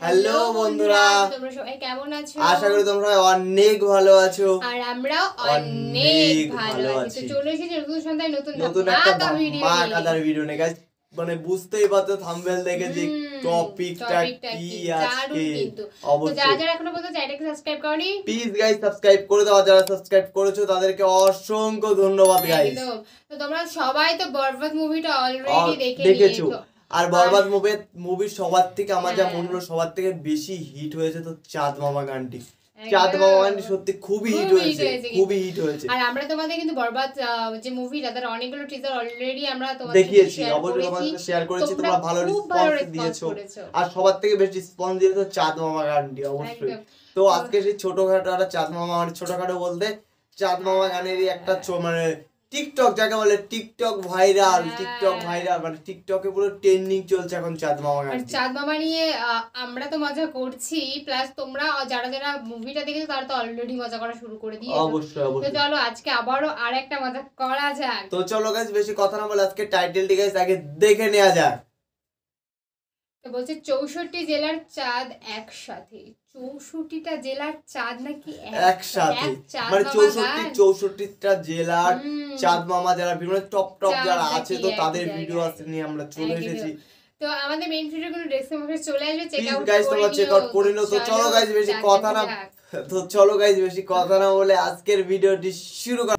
Hello বন্ধুরা, তোমরা সবাই কেমন আছো? আশা করি তোমরা অনেক ভালো আছো আর আমরাও অনেক ভালো আছি। তো চলে এসেছি নতুন সন্ধ্যায় নতুন একটা মাকাদার ভিডিও নিয়ে। গাইস মানে বুঝতেই পারছো থাম্বনেল দেখে যে টপিকটা কি আজকে। অবশ্যই যারা যারা এখনো পর্যন্ত চ্যানেলটাকে সাবস্ক্রাইব করনি প্লিজ গাইস সাবস্ক্রাইব করে দাও। যারা সাবস্ক্রাইব করেছো তাদেরকে অসংখ্য ধন্যবাদ গাইস। তো তোমরা সবাই তো বরবাদ মুভিটা অলরেডি দেখেছো। আর বরবাদ মুভি সবার থেকে আমার যা মনে হলো সবার থেকে বেশি হিট হয়েছে তো চাঁদ মামা গানটি। চাঁদ মামা গানটি সত্যি খুবই হিট হয়েছে। আর আমরা তোমাদের কিন্তু বরবাদ যে মুভিটা তার অনেকগুলো টিজার অলরেডি আমরা তোমাদের দেখিয়েছি, অবশ্যই তোমাদের শেয়ার করেছি। তোমরা ভালো রেসপন্স দিয়েছো আর সবার থেকে বেশি রেসপন্স দিয়েছো চাঁদ মামা গানটি অবশ্যই। তো আজকে সেই ছোটখাটো একটা চাঁদ মামা, মানে ছোটখাটো বলতে চাঁদ মামা গানেরই একটা মানে টিকটক যাকে বলে টিকটক ভাইরাল মানে টিকটকে পুরো ট্রেন্ডিং চলছে এখন চাঁদ মামা গান। চাঁদ মামা নিয়ে আমরা তো মজা করছি, প্লাস তোমরা যারা যারা মুভিটা দেখেছো তারা তো অলরেডি মজা করা শুরু করে দিয়েছো। অবশ্যই তো চলো আজকে আবারও আরেকটা মজা করা যাক। তো চলো গাইস বেশি কথা না বলে আজকে টাইটেলটি গাইস আগে দেখে নেওয়া যাক। তো বলছে 64 জেলার চাঁদ একসাথে। 64টা জেলার চাঁদ নাকি একসাথে, মানে 64টা জেলার চাঁদ মামা যারা বিভিন্ন টপ যারা আছে তো তাদের ভিডিও আছে নিয়ে আমরা চলে এসেছি। তো আমাদের মেইন ভিডিও গুলো ডেসক্রিপশনে চলে আসবে, চেক আউট গাইস তোমরা চেক আউট করে নাও। তো চলো গাইস বেশি কথা না বলে আজকের ভিডিওটি শুরু করা।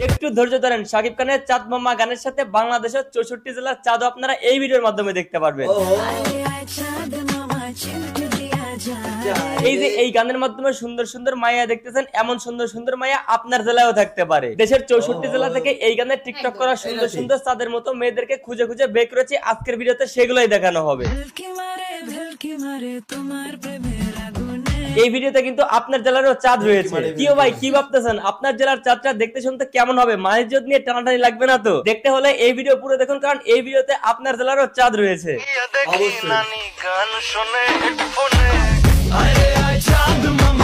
একটু ধৈর্য ধরেন, শাকিব খানের চাঁদ মামা গানের সাথে বাংলাদেশের 64 জেলার চাঁদ আপনারা এই ভিডিওর মাধ্যমে দেখতে পারবেন। এই যে এই গানের মাধ্যমে সুন্দর সুন্দর মায়া দেখতেছেন, এমন সুন্দর সুন্দর মায়া আপনার জেলায়ও থাকতে পারে। দেশের 64 জেলা থেকে এই গানের টিকটক করা সুন্দর সুন্দর চাঁদের মতো মেয়েদেরকে খুঁজে খুঁজে বের করেছি। আজকের ভিডিওতে সেগুলোই দেখানো হবে। এই ভিডিওতে কিন্তু আপনার জেলারও চাঁদ রয়েছে। কিও ভাই কি ভাবতেছেন, আপনার জেলার চাঁদটা দেখতে শুনতে কেমন হবে? মাইজত নিয়ে টানাটানি লাগবে না তো? দেখতে হলে এই ভিডিও পুরো দেখুন, কারণ এই ভিডিওতে আপনার জেলারও চাঁদ রয়েছে।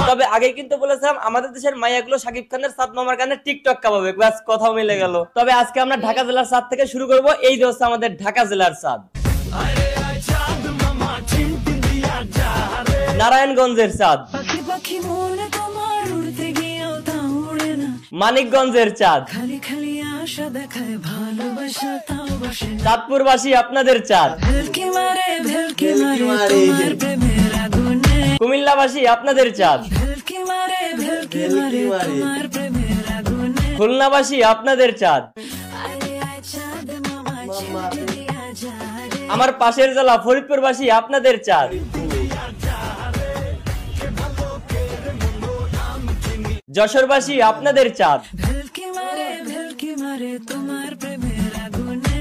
তবে আগে কিন্তু বলেছিলাম আমাদের দেশের মাইয়াগুলো শাকিব খানের চাঁদ মামার গানে টিকটক কাঁপাবে, ব্যাস কথা মিলে গেল। তবে আজকে আমরা ঢাকা জেলার চাঁদ থেকে শুরু করব। এই যে হচ্ছে আমাদের ঢাকা জেলার চাঁদ, নারায়ণগঞ্জের চাঁদ, মানিকগঞ্জের চাঁদ, চাঁদপুরবাসী আপনাদের চাঁদ, কুমিল্লাবাসী আপনাদের চাঁদ, খুলনাবাসী আপনাদের চাঁদ, আমার পাশের জেলা ফরিদপুরবাসী আপনাদের চাঁদ, যশোরবাসী আপনাদের চাঁদ,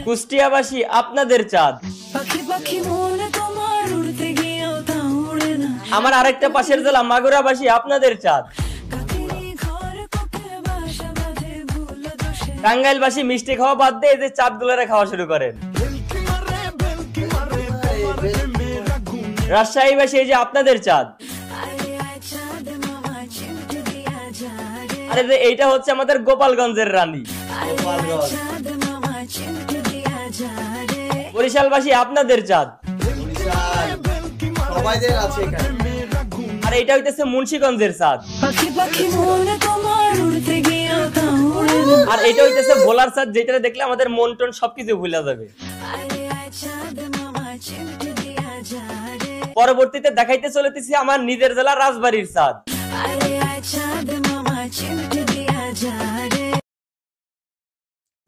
কুষ্টিয়াবাসী আপনাদের চাঁদ, আমার আরেকটা পাশের জেলা মাগুরাবাসী আপনাদের চাঁদ, টাঙ্গাইলবাসী মিষ্টি খাওয়া বাদ দিয়ে এই যে চাঁদ গুলারে খাওয়া শুরু করেন। রাজশাহীবাসী এই যে আপনাদের চাঁদ। আরে যে এইটা হচ্ছে আমাদের গোপালগঞ্জের রানী। বরিশালবাসী আপনাদের চাঁদ। আর এইটা হইতেছে মুন্সিগঞ্জের চাঁদ। আর এটা হইতেছে ভোলার চাঁদ, যেটা দেখলে আমাদের মন টন সবকিছু ভুলে যাবে। পরবর্তীতে দেখাইতে চলেছি আমার নিজের জেলা রাজবাড়ির চাঁদ।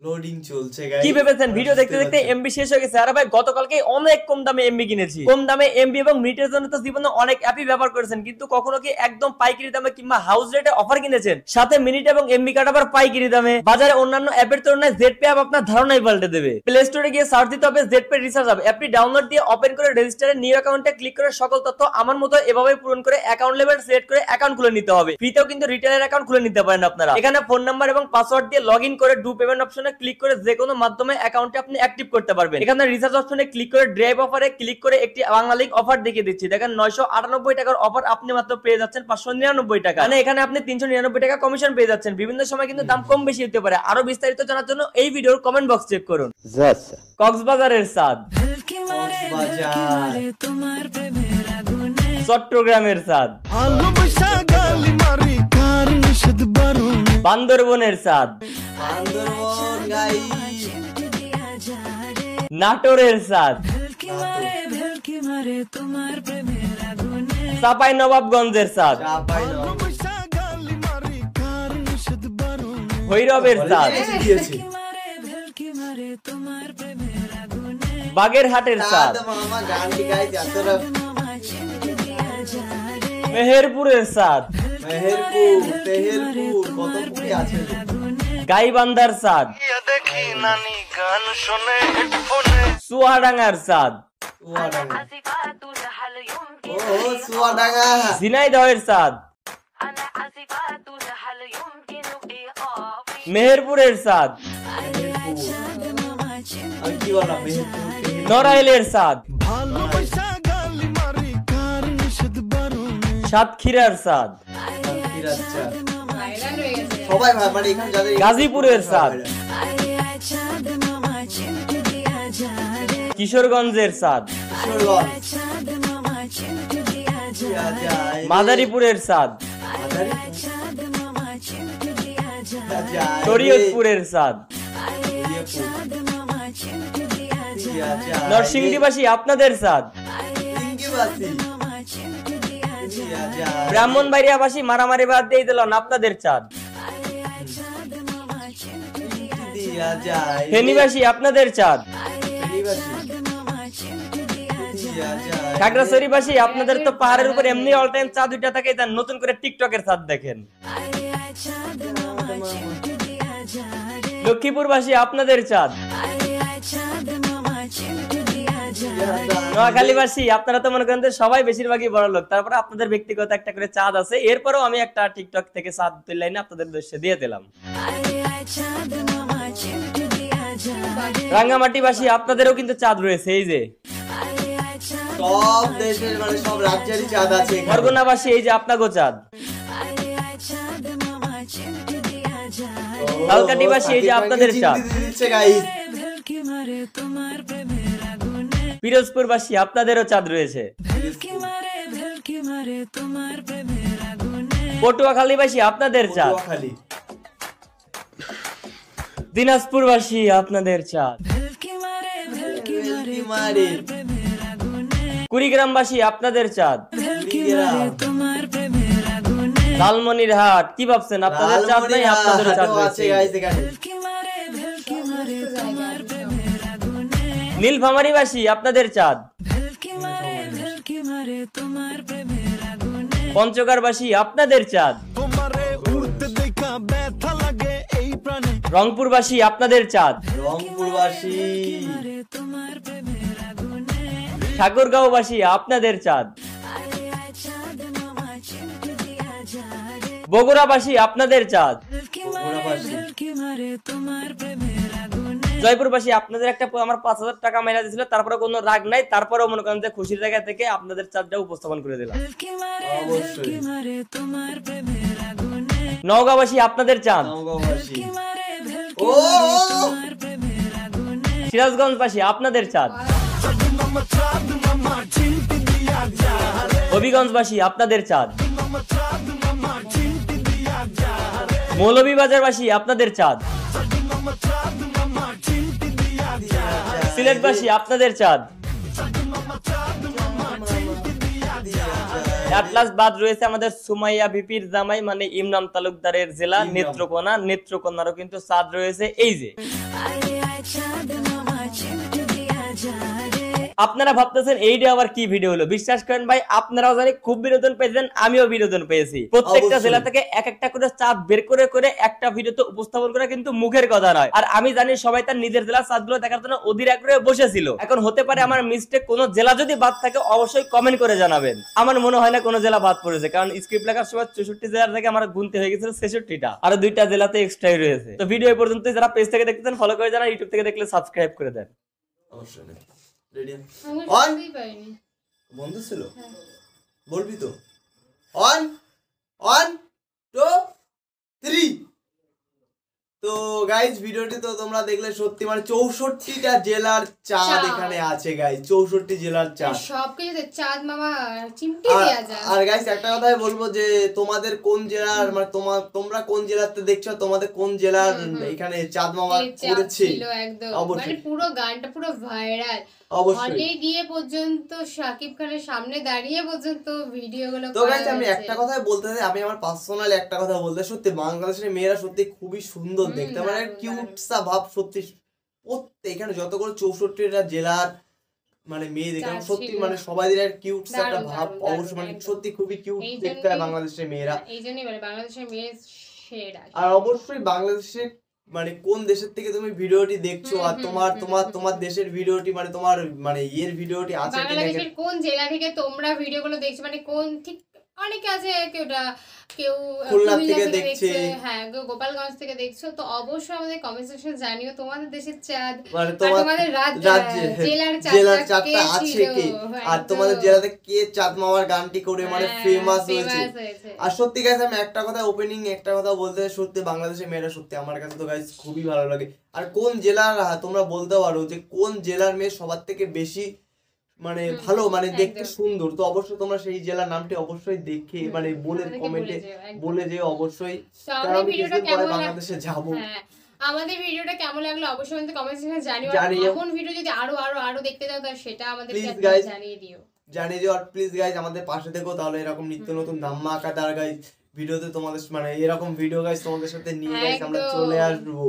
লোডিং চলছে গাইস। কি ভেবেছেন ভিডিও দেখতে দেখতে এমবি শেষ হয়ে গেছে? আরে ভাই গতকালকে অনেক কম দামে এমবি কিনেছি। কম দামে এমবি এবং মিনিটের জন্য তো জীবনে অনেক অ্যাপই ব্যবহার করেছেন, কিন্তু কখনো কি একদম পাইকারি দামে কিংবা হাউস রেটে অফার কিনেছেন? সাথে মিনিট এবং এমবি কার্ড আবার পাইকারি দামে। বাজারে অন্যান্য অ্যাপের তুলনায় জেডপে অ্যাপ আপনার ধারণাই পাল্টে দেবে। প্লে স্টোরে গিয়ে সার্চ দিতে হবে জেডপে রিচার্জ অ্যাপ। অ্যাপটি ডাউনলোড দিয়ে ওপেন করে রেজিস্টারে নিউ অ্যাকাউন্টে ক্লিক করে সকল তথ্য আমার মতো এভাবে পূরণ করে অ্যাকাউন্ট লেভেল সিলেক্ট করে অ্যাকাউন্ট খুলে নিতে হবে। ফ্রিতেও কিন্তু রিটেলার অ্যাকাউন্ট খুলে নিতে পারেন আপনারা। এখানে ফোন নাম্বার এবং পাসওয়ার্ড দিয়ে লগইন করে ডু পেমেন্ট অপশনে অপশনে ক্লিক করে যে কোনো মাধ্যমে অ্যাকাউন্টে আপনি অ্যাক্টিভ করতে পারবেন। এখানে রিচার্জ অপশনে ক্লিক করে ড্রাইভ অফারে ক্লিক করে একটি বাংলালিংক অফার দেখিয়ে দিচ্ছি। দেখেন 998 টাকার অফার আপনি মাত্র পেয়ে যাচ্ছেন 599 টাকা, মানে এখানে আপনি 399 টাকা কমিশন পেয়ে যাচ্ছেন। বিভিন্ন সময় কিন্তু দাম কম বেশি হতে পারে। আরো বিস্তারিত জানার জন্য এই ভিডিওর কমেন্ট বক্স চেক করুন। কক্সবাজারের চাঁদ, চট্টগ্রামের চাঁদ, বান্দরবনের চাঁদ, নাটোরের চাঁদ, চাপাই নবাবগঞ্জের চাঁদ, ভৈরবের চাঁদ, বাগেরহাটের চাঁদ, মেহেরপুরের চাঁদ, গাইবান্ধার চাঁদ, চুয়াডাঙ্গার চাঁদ, ঝিনাইদহের চাঁদ, মেহেরপুরের চাঁদ, নড়াইলের চাঁদ, সাতক্ষীরার চাঁদ, গাজীপুরের চাঁদ, কিশোরগঞ্জের চাঁদ, মাদারীপুরের চাঁদ, শরীয়তপুরের চাঁদ, নরসিংদীবাসী আপনাদের চাঁদ, ব্রাহ্মণবাড়িয়াবাসী মারামারি বাদ দিয়ে দিলেন আপনাদের চাঁদ, ফেনীবাসী আপনাদের চাঁদ, খাগড়াছড়িবাসী আপনাদের তো পাহাড়ের উপর এমনি অল টাইম চাঁদ উঠে থাকে, নতুন করে টিকটকের চাঁদ দেখেন। লক্ষ্মীপুরবাসী আপনাদের চাঁদ, নোয়াখালীবাসী আপনারা তো মনে করেন সবাই বেশিরভাগই বড় লোক, তারপরে আপনাদের ব্যক্তিগত একটা করে চাঁদ আছে। এরপরেও আমি একটা টিকটক থেকে চাঁদ তুলে আপনাদের দৃশ্যে দিয়ে দিলাম। রাঙ্গামাটিবাসী আপনাদেরও কিন্তু চাঁদ রয়েছে, এই যে সব দেশের মানে সব রাজ্যেরই চাঁদ আছে। বরগুনাবাসী এই যে আপনাগো চাঁদ, কালকাটিবাসী এই যে আপনাদের চাঁদ, পিরোজপুরবাসী আপনাদেরও চাঁদ রয়েছে, পটুয়াখালীবাসী আপনাদের চাঁদ, দিনাজপুরবাসী আপনাদের চাঁদ, কুড়িগ্রামবাসী আপনাদের চাঁদ, লালমনিরহাট কি ভাবছেন আপনাদের চাঁদ নাই? আপনাদের চাঁদ রয়েছে। নীলফামারীবাসী আপনাদের চাঁদ, পঞ্চগড়বাসী আপনাদের চাঁদ, রংপুরবাসী আপনাদের চাঁদ, ঠাকুরগাঁওবাসী আপনাদের চাঁদ, বগুড়াবাসী আপনাদের চাঁদ, জয়পুরবাসী আপনাদের একটা আমার 5000 টাকা মাইনা দিয়েছিল, তারপরে কোনো রাগ নাই, তারপরেও মনে করেন যে খুশির জায়গা থেকে আপনাদের চাঁদটা উপস্থাপন করে দিলাম। নওগাঁবাসী আপনাদের চাঁদ, সিরাজগঞ্জবাসী আপনাদের চাঁদ, হবিগঞ্জবাসী আপনাদের চাঁদ, মৌলভীবাজারবাসী আপনাদের চাঁদ, সিলেটবাসী আপনাদের চাঁদ। বাদ রয়েছে আমাদের সুমাইয়া বিপির জামাই মানে ইমরান তালুকদারের জেলা নেত্রকোনা, নেত্রকোনারও কিন্তু চাঁদ রয়েছে। এই যে আপনারা ভাবতেছেন এইটা আবার কি ভিডিও হলো, বিশ্বাস করেন ভাই আপনারাও জানি খুব বিনোদন পেয়েছেন, আমিও বিনোদন পেয়েছি। প্রত্যেকটা জেলা থেকে এক একটা করে চাঁদ বের করে করে একটা ভিডিওতে উপস্থাপন করা কিন্তু মুখের কথা নয়। আর আমি জানি সবাই তার নিজের জেলার চাঁদগুলো দেখার জন্য অধীর আগ্রহে বসেছিল। এখন হতে পারে আমার মিস্টেক, কোনো জেলা যদি বাদ থাকে অবশ্যই কমেন্ট করে জানাবেন। আমার মনে হয় না কোনো জেলা বাদ পড়েছে, কারণ স্ক্রিপ্ট লেখার সময় 64 জেলা থেকে আমার গুনতে হয়ে গেছিল 66টা, আর 2টা জেলাতে এক্সট্রাই রয়েছে। তো ভিডিও পর্যন্ত যারা পেজ থেকে দেখতেছেন ফলো করে জানা, ইউটিউব থেকে দেখলে সাবস্ক্রাইব করে দেন। অবশ্যই রেডি অন বন্ধ ছিল, বলবি তো? অন 1 2 3। তো গাইজ ভিডিওটি তো তোমরা দেখলে, সত্যি মানে 64টা জেলার চাঁদ এখানে আছে গাইজ, 64 জেলার চাঁদ, সবকিছুতে চাঁদ মামা চিমটি দেয়া যায়। আর গাইজ একটা কথাই বলবো যে তোমাদের কোন জেলার মানে তোমরা কোন জেলাতে দেখছো, তোমাদের কোন জেলার এখানে চাঁদ মামা করেছে, একদম মানে পুরো গানটা পুরো ভাইরাল। অবশ্যই হলে গিয়ে পর্যন্ত শাকিব খানের সামনে দাঁড়িয়ে পর্যন্ত ভিডিওগুলো। তো গাইস আমি একটা কথাই বলতে চাই, আমি আমার পার্সোনালি একটা কথা বলতে, সত্যি বাংলাদেশের মেয়েরা সত্যি খুবই সুন্দর দেখতে, মানে কিউট সা ভাব সত্যি। এখানে যতগুলো 64টা জেলার মানে মেয়ে দেখলাম, সত্যি মানে সবাই কিউট সা একটা ভাব, অবশ্যই মানে সত্যি খুবই কিউট দেখতে হয় বাংলাদেশের মেয়েরা। এইজন্যই মানে বাংলাদেশের মেয়ে সেরা। আর অবশ্যই বাংলাদেশে মানে কোন দেশের থেকে তুমি ভিডিওটি দেখছো, আর তোমার দেশের ভিডিওটি মানে তোমার মানে এর ভিডিওটি আছে কিনা, বাংলাদেশের কোন জেলা থেকে তোমরা ভিডিওগুলো দেখছো, মানে কোন ঠিক অনেকে আছে কেউ খুলনা থেকে দেখছে, হ্যাঁ গোপালগঞ্জ থেকে দেখছো, তো অবশ্যই আমাদের কমেন্ট সেকশনে জানিও তোমাদের দেশের চাঁদ মানে তোমাদের জেলার চাঁদটা আছে কে, আর তোমাদের জেলাতে কে চাঁদ মামার গানটি করে মানে ফেমাস হয়েছে। আর সত্যি গাইস আমি একটা কথা ওপেনিং একটা কথা বলতে, সত্যি বাংলাদেশের মেয়েরা সত্যি আমার কাছে তো গাইস খুবই ভালো লাগে। আর কোন জেলার তোমরা বলতে পারো যে কোন জেলার মেয়ে সবার থেকে বেশি মানে ভালো মানে দেখতে সুন্দর, তো অবশ্যই তোমরা সেই জেলার নামটি অবশ্যই দেখে মানে বলে কমেন্টে বলে যে অবশ্যই, কারণ আমি কিছুদিন পরে বাংলাদেশে যাব। আমাদের ভিডিওটা কেমন লাগলো অবশ্যই আমাদের কমেন্ট সেকশনে জানিও। এখন ভিডিও যদি আরো দেখতে চাও তাহলে সেটা আমাদেরকে জানিয়ে দিও। আর প্লিজ গাইস আমাদের পাশে থেকো, তাহলে এরকম নিত্য নতুন ধামাকাদার গাইস ভিডিওতে তোমাদের মানে এরকম ভিডিও গাইস তোমাদের সাথে নিয়ে গাইস আমরা চলে আসবো।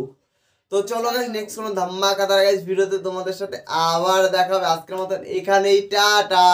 তো চলো গাইস নেক্সট কোনো ধামাকাদার গাইস ভিডিওতে তোমাদের সাথে আবার দেখা হবে। আজকের মতো এখানেই, টাটা।